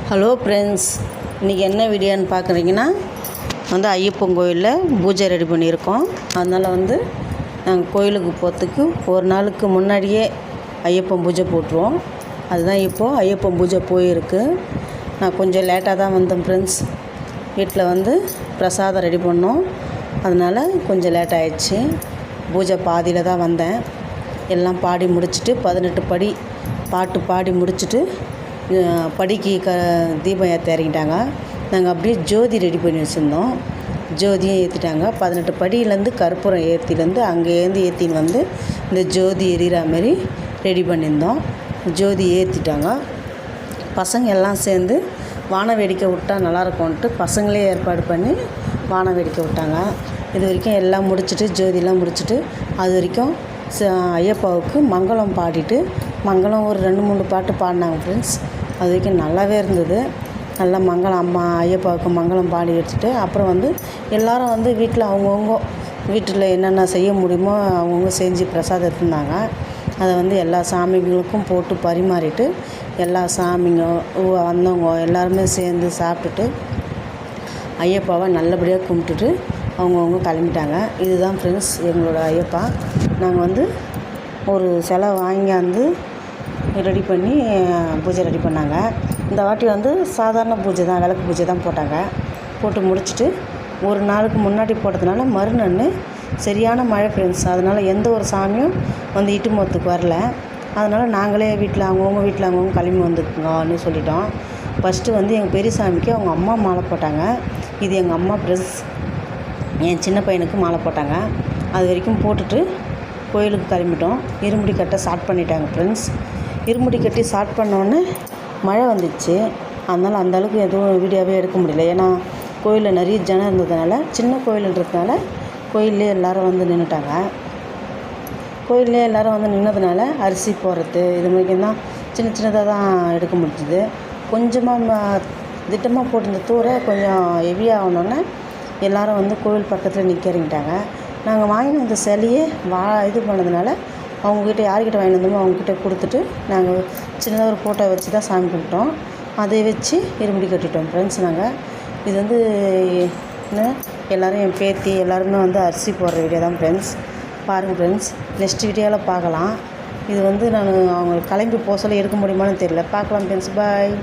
Hello friends, இன்றைக்கி என்ன வீடியோன்னு பார்க்குறீங்கன்னா ஐயப்பன் கோயிலில் பூஜை ரெடி பண்ணியிருக்கோம். அதனால் நாங்கள் கோயிலுக்கு போகிறதுக்கு ஒரு நாளுக்கு முன்னாடியே ஐயப்பன் பூஜை போட்டுருவோம். அதுதான் இப்போது ஐயப்பன் பூஜை போயிருக்கு. நான் கொஞ்சம் லேட்டாக தான் வந்தேன் ஃப்ரெண்ட்ஸ். வீட்டில் பிரசாதம் ரெடி பண்ணோம். அதனால் கொஞ்சம் லேட் ஆகிடுச்சு. பூஜை பாதியில் தான் வந்தேன். எல்லாம் பாடி முடிச்சுட்டு 18 படி பாட்டு பாடி முடிச்சுட்டு படிக்கு தீபம் ஏற்ற இறங்கிட்டாங்க. நாங்கள் அப்படியே ஜோதி ரெடி பண்ணி வச்சுருந்தோம். ஜோதியும் ஏற்றிட்டாங்க. 18 படியிலேருந்து கற்பூரம் ஏற்றிலேருந்து அங்கேருந்து ஏற்றின்னு இந்த ஜோதி எரிகிற மாரி ரெடி பண்ணியிருந்தோம். ஜோதி ஏற்றிட்டாங்க. பசங்க எல்லாம் சேர்ந்து வான வேடிக்கை விட்டால் நல்லாயிருக்கும்ன்ட்டு பசங்களே ஏற்பாடு பண்ணி வான வேடிக்கை விட்டாங்க. இது வரைக்கும் எல்லாம் முடிச்சுட்டு ஜோதிலாம் முடிச்சுட்டு அது வரைக்கும் ஐயப்பாவுக்கு மங்களம் பாடிட்டு மங்களம் ஒரு 2-3 பாட்டு பாடினாங்க ஃப்ரெண்ட்ஸ். அது வரைக்கும் நல்லாவே இருந்தது. நல்லா மங்களம் அம்மா ஐயப்பாவுக்கு மங்களம் பாடி எடுத்துகிட்டு அப்புறம் எல்லோரும் வீட்டில் அவங்கவுங்க வீட்டில் என்னென்ன செய்ய முடியுமோ அவங்கவுங்க செஞ்சு பிரசாதம் எடுத்துருந்தாங்க. அதை எல்லா சாமிங்களுக்கும் போட்டு பரிமாறிட்டு எல்லா சாமிங்க வந்தவங்க எல்லாருமே சேர்ந்து சாப்பிட்டுட்டு ஐயப்பாவை நல்லபடியாக கும்பிட்டுட்டு அவங்கவுங்க கிளம்பிட்டாங்க. இதுதான் ஃப்ரெண்ட்ஸ் எங்களோட ஐயப்பா. நாங்கள் ஒரு சிலை வாங்கியாந்து ரெடி பண்ணி பூஜை ரெடி பண்ணாங்க. இந்த வாட்டி சாதாரண பூஜை தான், விளக்கு பூஜை தான் போட்டாங்க. போட்டு முடிச்சுட்டு ஒரு நாளுக்கு முன்னாடி போட்டதுனால மறுநாள் சரியான மழை ஃப்ரெண்ட்ஸ். அதனால் எந்த ஒரு சாமியும் இட்டு மோத்துக்கு வரல. அதனால் நாங்களே வீட்டில் அவங்கவுங்க கிளம்பி வந்துக்குங்கன்னு சொல்லிட்டோம். ஃபஸ்ட்டு எங்கள் பெரிய சாமிக்கு அவங்க அம்மா மாலை போட்டாங்க. இது எங்கள் அம்மா ப்ளஸ் என் சின்ன பையனுக்கு மாலை போட்டாங்க. அது வரைக்கும் போட்டுட்டு கோயிலுக்கு கிளம்பிட்டோம். இருமுடி கட்ட ஸ்டார்ட் பண்ணிட்டாங்க ஃப்ரெண்ட்ஸ். இருமுடி கட்டி ஸ்டார்ட் பண்ணோன்னே மழை வந்துச்சு. அதனால் அந்தளவுக்கு எதுவும் வீடியோவே எடுக்க முடியல. ஏன்னா கோயிலில் நிறைய ஜனம் இருந்ததுனால, சின்ன கோயிலுன்றதுனால கோயிலே எல்லோரும் நின்றுட்டாங்க. கோயிலே எல்லோரும் நின்றதுனால அரிசி போடுறது இது மாதிரி தான் சின்னதாக தான் எடுக்க முடிஞ்சுது. கொஞ்சமாக திட்டமாக போட்டிருந்த தூரை கொஞ்சம் ஹெவியாக ஆகணுன்னே எல்லோரும் கோவில் பக்கத்தில் நிற்க இறங்கிட்டாங்க. நாங்கள் வாங்கின அந்த சிலையே இது பண்ணதுனால அவங்கக்கிட்ட யார்கிட்ட வாங்கிட்டு வந்தோமோ அவங்கக்கிட்ட கொடுத்துட்டு நாங்கள் சின்னதாக ஒரு ஃபோட்டோ வச்சு தான் சாமி கும்பிட்டோம். அதை வச்சு இருமுடி கட்டிட்டோம் ஃப்ரெண்ட்ஸ். நாங்கள் இது எல்லோரும் என் பேத்தி எல்லாருமே அரிசி போடுற வீடியோ தான் ஃப்ரெண்ட்ஸ். பாருங்கள் ஃப்ரெண்ட்ஸ், நெக்ஸ்ட் வீடியோவில் பார்க்கலாம். இது நான் அவங்க கிளம்பி போக சொல்ல எடுக்க முடியுமான்னு தெரியல. பார்க்கலாம் ஃப்ரெண்ட்ஸ். பாய்.